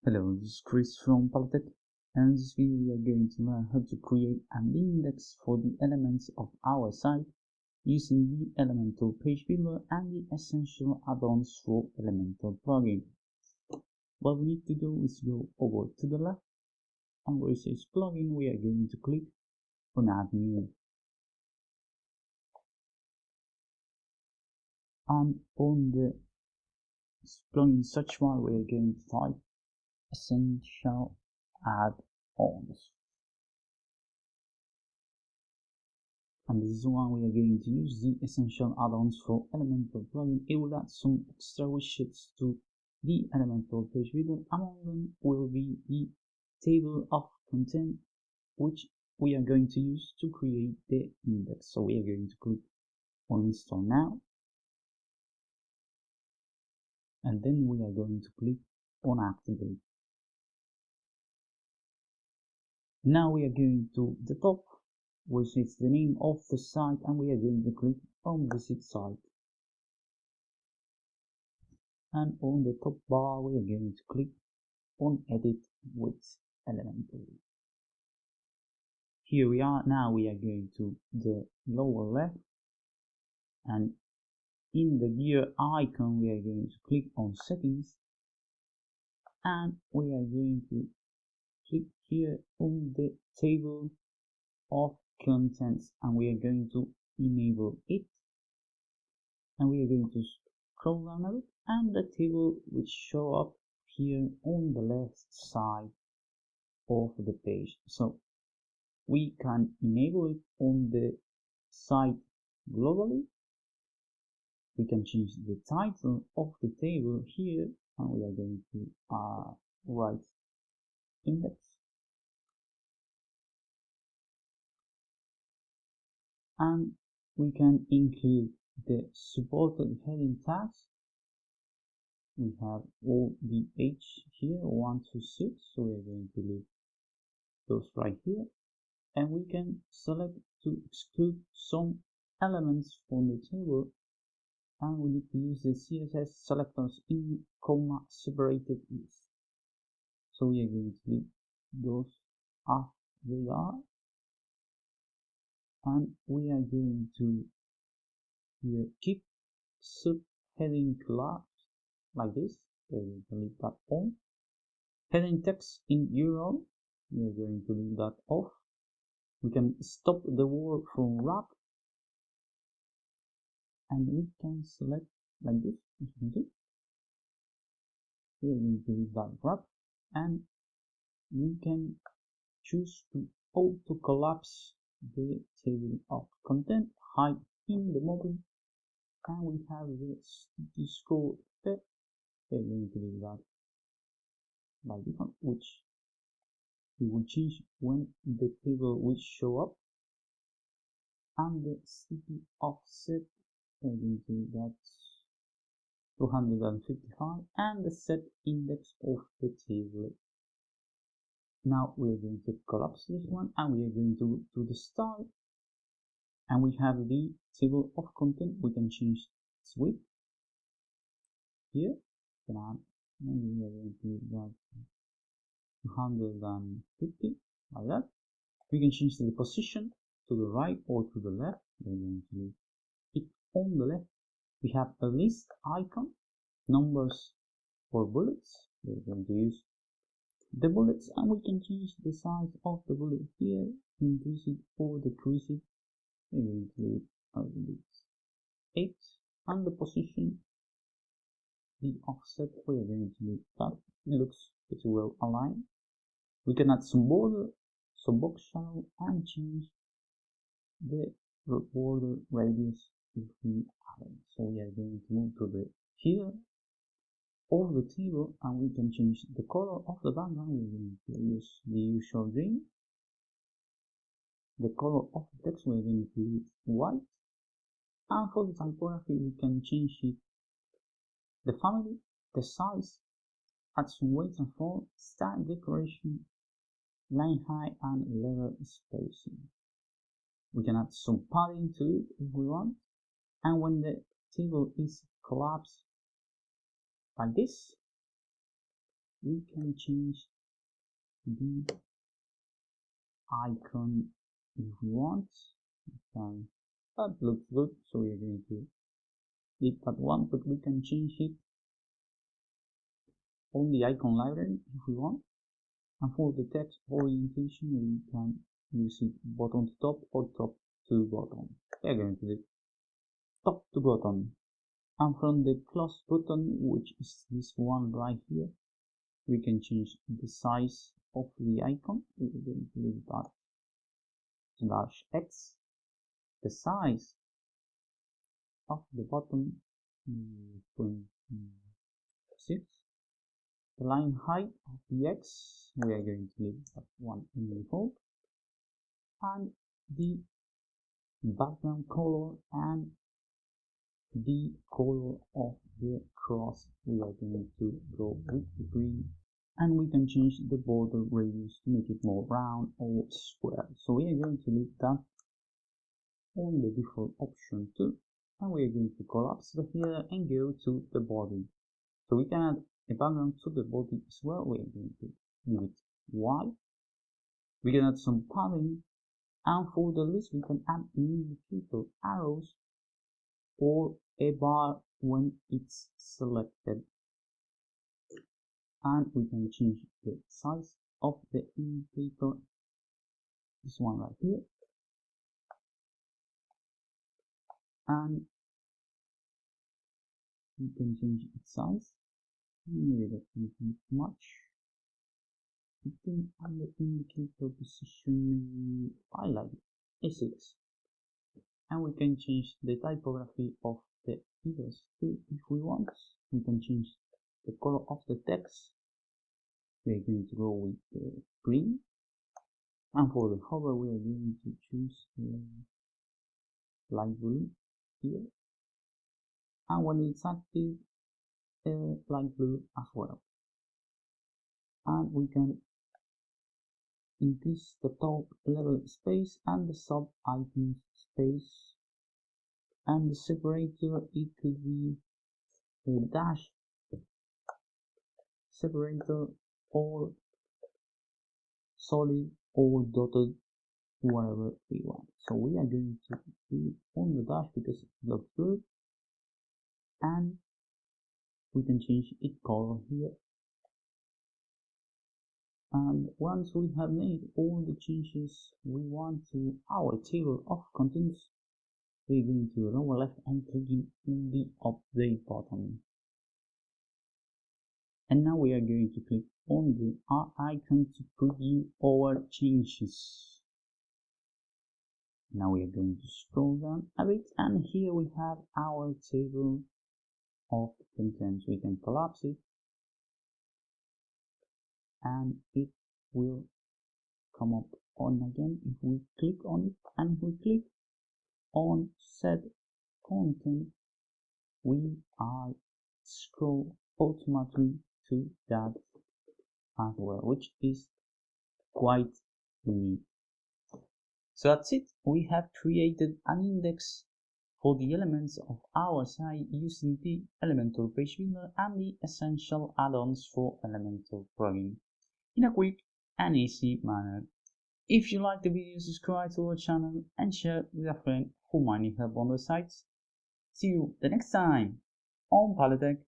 Hello, this is Chris from Polytech, and in this video we are going to learn how to create an index for the elements of our site using the Elementor page builder and the Essential Addons for Elementor plugin. What we need to do is go over to the left, and where it says plugin we are going to click on add new. And on the plugin search bar we are going to type Essential Addons. And this is one we are going to use, the Essential Addons for Elementor plugin. It will add some extra widgets to the Elementor page builder. Among them will be the table of content, which we are going to use to create the index. So we are going to click on install now, and then we are going to click on activate. Now we are going to the top, which is the name of the site, and we are going to click on visit site. And on the top bar we are going to click on edit with Elementor. Here we are. Now we are going to the lower left, and in the gear icon we are going to click on settings, and we are going to click here on the table of contents, and we are going to enable it, and we are going to scroll down a bit, and the table will show up here on the left side of the page. So we can enable it on the site globally. We can change the title of the table here, and we are going to write index. And we can include the supported heading tags. We have all the H here, 1 to 6, so we are going to leave those right here. And we can select to exclude some elements from the table, and we need to use the CSS selectors in comma separated list. So we are going to leave those as they are, and we are going to here keep subheading collapse like this. So we are going to leave that on. Heading text in URL, we are going to leave that off. We can stop the word from wrap, and we can select like this, as you can see. We are going to leave that wrap, and we can choose to auto collapse the table of content, hide in the model, and we have the sticky scroll effect. We are going to leave that by default, which we will change when the table will show up, and the sticky offset, we are going to leave that 255, and the set index of the table. Now we are going to collapse this one, and we are going to go to the style, and we have the table of content. We can change its width here, and we are going to do that 250 like that. We can change the position to the right or to the left. We are going to leave it on the left. We have a list icon, numbers for bullets. We are going to use the bullets, and we can change the size of the bullet here, increase it or decrease it. We're going to leave 8, and the position, the offset, we are going to leave that. It looks pretty well aligned. We can add some border, some box shadow, and change the border radius if we add it. So we are going to move to the here of the table, and we can change the color of the background. We're going to use the usual green. The color of the text we're going to use white, and for the typography we can change it, the family, the size, add some weight and font, style decoration, line height, and letter spacing. We can add some padding to it if we want, and when the table is collapsed like this, we can change the icon if we want. Okay. That looks good, so we are going to leave that one, but we can change it on the icon library if we want. And for the text orientation, we can use it bottom to top or top to bottom. We are going to do top to bottom. And from the plus button, which is this one right here, we can change the size of the icon. We are going to leave that /x. The size of the button 0.6. The line height of the X, we are going to leave that one in default. And the background color and the color of the cross, we are going to go with the green. And we can change the border radius to make it more round or square. So we are going to leave that on the default option too. And we are going to collapse here and go to the body. So we can add a background to the body as well. We are going to give it white. We can add some padding, and for the list we can add an indicator, arrows, or a bar when it's selected. And we can change the size of the indicator, this one right here, and we can change its size. Maybe that isn't much. I think on the indicator position, I like it, a 6. And we can change the typography of the figures too if we want. We can change the color of the text. We are going to go with the green. And for the hover, we are going to choose light blue here. And when it's active, light blue as well. And we can increase the top level space and the sub icon space, and the separator, it could be a dash separator or solid or dotted, whatever we want. So we are going to do it on the dash because it looks good, and we can change its color here. And once we have made all the changes we want to our table of contents, we're going to lower left and clicking on the update button. And now we are going to click on the R icon to preview our changes. Now we are going to scroll down a bit, and here we have our table of contents. We can collapse it, and it will come up on again if we click on it. And if we click on set content, we are scroll automatically to that as well, which is quite neat. So that's it. We have created an index for the elements of our site using the Elementor page builder and the Essential Addons for Elementor plugin in a quick and easy manner. If you like the video, subscribe to our channel and share with a friend who might need help on the sites. See you the next time on Polytech.